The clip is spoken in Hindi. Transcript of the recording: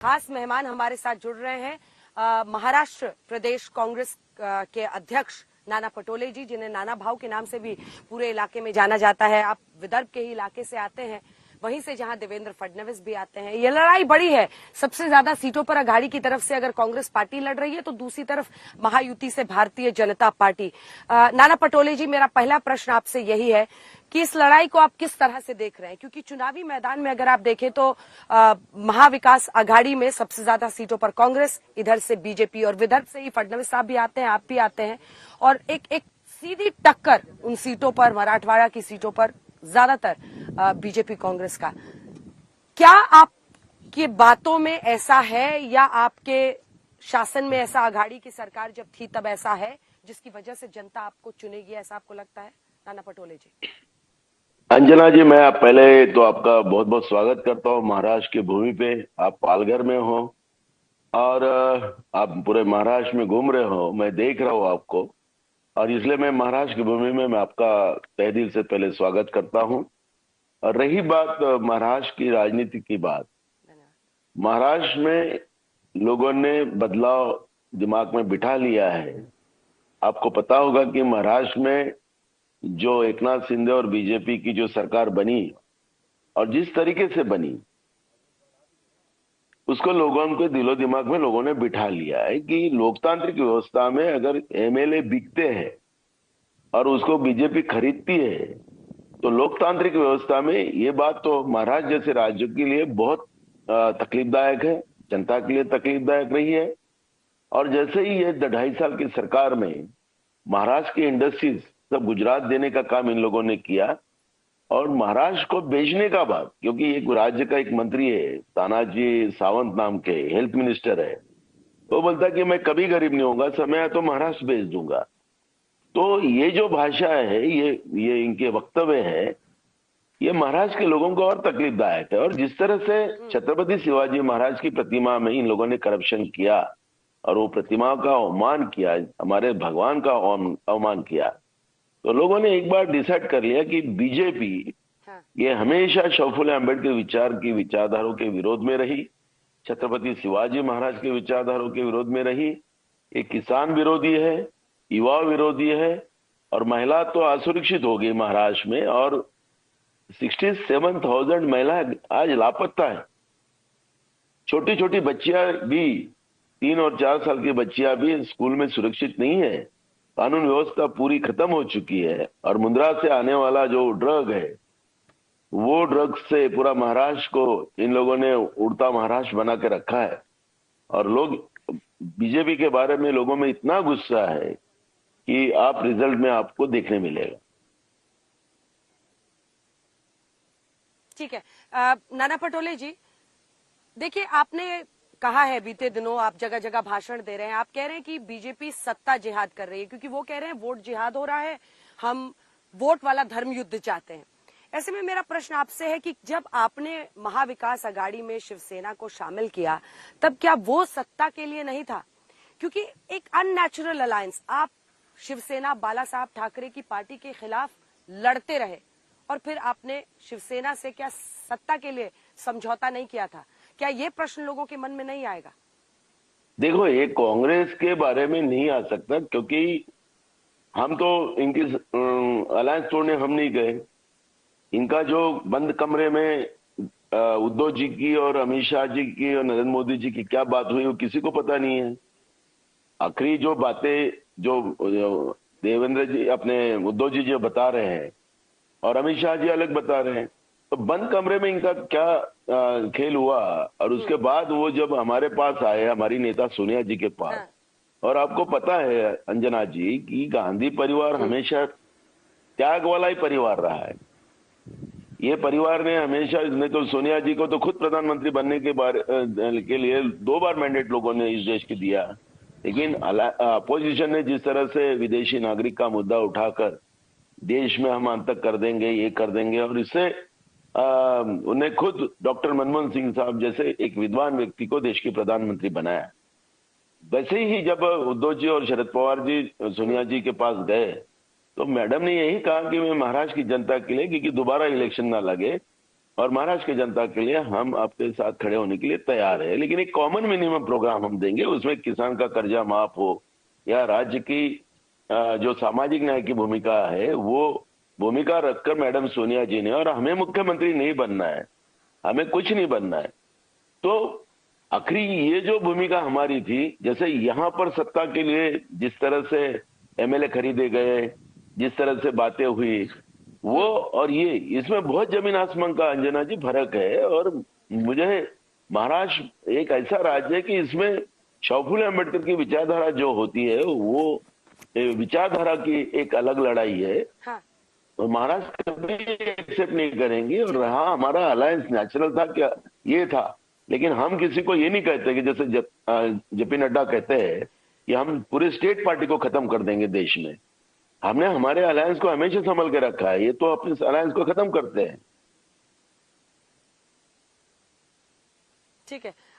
खास मेहमान हमारे साथ जुड़ रहे हैं महाराष्ट्र प्रदेश कांग्रेस के अध्यक्ष नाना पटोले जी, जिन्हें नाना भाव के नाम से भी पूरे इलाके में जाना जाता है। आप विदर्भ के ही इलाके से आते हैं, वहीं से जहां देवेंद्र फडणवीस भी आते हैं। ये लड़ाई बड़ी है, सबसे ज्यादा सीटों पर अघाड़ी की तरफ से अगर कांग्रेस पार्टी लड़ रही है तो दूसरी तरफ महायुति से भारतीय जनता पार्टी। नाना पटोले जी, मेरा पहला प्रश्न आपसे यही है कि इस लड़ाई को आप किस तरह से देख रहे हैं, क्योंकि चुनावी मैदान में अगर आप देखें तो महाविकास अघाड़ी में सबसे ज्यादा सीटों पर कांग्रेस, इधर से बीजेपी और विदर्भ से ही फडणवीस साहब भी आते हैं, आप भी आते हैं, और एक सीधी टक्कर उन सीटों पर, मराठवाड़ा की सीटों पर ज्यादातर बीजेपी कांग्रेस का। क्या आपकी बातों में ऐसा है या आपके शासन में ऐसा, अघाड़ी की सरकार जब थी तब ऐसा है जिसकी वजह से जनता आपको चुनेगी, ऐसा आपको लगता है? नाना पटोले जी। अंजना जी, मैं पहले तो आपका बहुत बहुत स्वागत करता हूँ महाराष्ट्र की भूमि पे। आप पालघर में हो और आप पूरे महाराष्ट्र में घूम रहे हो, मैं देख रहा हूँ आपको, और इसलिए मैं महाराष्ट्र की भूमि में मैं आपका तहे दिल से पहले स्वागत करता हूँ। और रही बात महाराष्ट्र की राजनीति की बात, महाराष्ट्र में लोगों ने बदलाव दिमाग में बिठा लिया है। आपको पता होगा कि महाराष्ट्र में जो एकनाथ शिंदे और बीजेपी की जो सरकार बनी और जिस तरीके से बनी, उसको लोगों के दिलो दिमाग में लोगों ने बिठा लिया है कि लोकतांत्रिक व्यवस्था में अगर एमएलए बिकते हैं और उसको बीजेपी खरीदती है तो लोकतांत्रिक व्यवस्था में ये बात तो महाराष्ट्र जैसे राज्य के लिए बहुत तकलीफदायक है, जनता के लिए तकलीफदायक रही है। और जैसे ही ये 2.5 साल की सरकार में महाराष्ट्र की इंडस्ट्रीज सब गुजरात देने का काम इन लोगों ने किया, और महाराष्ट्र को बेचने का बाद, क्योंकि एक राज्य का एक मंत्री है तानाजी सावंत नाम के, हेल्थ मिनिस्टर है, वो बोलता कि मैं कभी गरीब नहीं होऊंगा, समय आया तो महाराष्ट्र बेच दूंगा। तो ये जो भाषा है, ये इनके वक्तव्य है, ये महाराष्ट्र के लोगों को और तकलीफदायक है। और जिस तरह से छत्रपति शिवाजी महाराज की प्रतिमा में इन लोगों ने करप्शन किया और वो प्रतिमा का अवमान किया, हमारे भगवान का अवमान किया, तो लोगों ने एक बार डिसाइड कर लिया कि बीजेपी ये हमेशा शौफुल्ला अम्बेडकर विचार की विचारधाराओं के विरोध में रही, छत्रपति शिवाजी महाराज के विचारधाराओं के विरोध में रही, ये किसान विरोधी है, युवा विरोधी है, और महिला तो असुरक्षित हो गई महाराष्ट्र में, और 67,000 महिला आज लापता है। छोटी छोटी बच्चियां भी, 3 और 4 साल की बच्चियां भी स्कूल में सुरक्षित नहीं है। कानून व्यवस्था पूरी खत्म हो चुकी है, और मुंद्रा से आने वाला जो ड्रग है, वो ड्रग से पूरा महाराष्ट्र को इन लोगों ने उड़ता महाराष्ट्र बना के रखा है। और लोग, बीजेपी के बारे में लोगों में इतना गुस्सा है कि आप रिजल्ट में आपको देखने मिलेगा। ठीक है नाना पटोले जी, देखिए आपने कहा है, बीते दिनों आप जगह जगह भाषण दे रहे हैं, आप कह रहे हैं कि बीजेपी सत्ता जिहाद कर रही है, क्योंकि वो कह रहे हैं वोट जिहाद हो रहा है, हम वोट वाला धर्म युद्ध चाहते हैं। ऐसे में मेरा प्रश्न आपसे है कि जब आपने महाविकास अघाड़ी में शिवसेना को शामिल किया, तब क्या वो सत्ता के लिए नहीं था? क्योंकि एक अननेचुरल अलायंस, आप शिवसेना बाला साहब ठाकरे की पार्टी के खिलाफ लड़ते रहे, और फिर आपने शिवसेना से क्या सत्ता के लिए समझौता नहीं किया था? क्या ये प्रश्न लोगों के मन में नहीं आएगा? देखो, ये कांग्रेस के बारे में नहीं आ सकता, क्योंकि हम तो इनकी अलायंस तोड़ने हम नहीं गए। इनका जो बंद कमरे में उद्धव जी की और अमित शाह जी की और नरेंद्र मोदी जी की क्या बात हुई, वो किसी को पता नहीं है। आखिरी जो बातें जो देवेंद्र जी, अपने उद्धव जी जो बता रहे हैं और अमित शाह जी अलग बता रहे हैं, तो बंद कमरे में इनका क्या खेल हुआ। और उसके बाद वो जब हमारे पास आए, हमारी नेता सोनिया जी के पास, और आपको पता है अंजना जी कि गांधी परिवार हमेशा त्याग वाला ही परिवार रहा है। ये परिवार ने हमेशा, इसमें तो सोनिया जी को तो खुद प्रधानमंत्री बनने के लिए 2 बार मैंडेट लोगों ने इस देश की दिया, लेकिन अपोजिशन ने जिस तरह से विदेशी नागरिक का मुद्दा उठाकर देश में हम अंतक कर देंगे, ये कर देंगे, और इससे उन्हें खुद डॉक्टर मनमोहन सिंह साहब जैसे एक विद्वान व्यक्ति को देश के प्रधानमंत्री बनाया। वैसे ही जब उद्धव जी और शरद पवार जी सोनिया जी के पास गए, तो मैडम ने यही कहा कि मैं महाराष्ट्र की जनता के लिए, क्योंकि दोबारा इलेक्शन ना लगे और महाराष्ट्र की जनता के लिए हम आपके साथ खड़े होने के लिए तैयार है, लेकिन एक कॉमन मिनिमम प्रोग्राम हम देंगे, उसमें किसान का कर्जा माफ हो या राज्य की जो सामाजिक न्याय की भूमिका है वो भूमिका रखकर मैडम सोनिया जी ने, और हमें मुख्यमंत्री नहीं बनना है, हमें कुछ नहीं बनना है, तो आखिरी ये जो भूमिका हमारी थी, जैसे यहाँ पर सत्ता के लिए जिस तरह से एमएलए खरीदे गए, जिस तरह से बातें हुई, वो और ये इसमें बहुत जमीन आसमान का अंजना जी फर्क है। और मुझे महाराष्ट्र एक ऐसा राज्य है कि इसमें शाहू अम्बेडकर की विचारधारा जो होती है वो विचारधारा की एक अलग लड़ाई है, हाँ। और महाराष्ट्र कभी एक्सेप्ट नहीं करेंगे। और हाँ, हमारा अलायंस नेचुरल था क्या, ये था, लेकिन हम किसी को ये नहीं कहते कि जैसे जेपी नड्डा कहते हैं कि हम पूरे स्टेट पार्टी को खत्म कर देंगे देश में। हमने हमारे अलायंस को हमेशा संभल के रखा है, ये तो अपने अलायंस को खत्म करते हैं। ठीक है।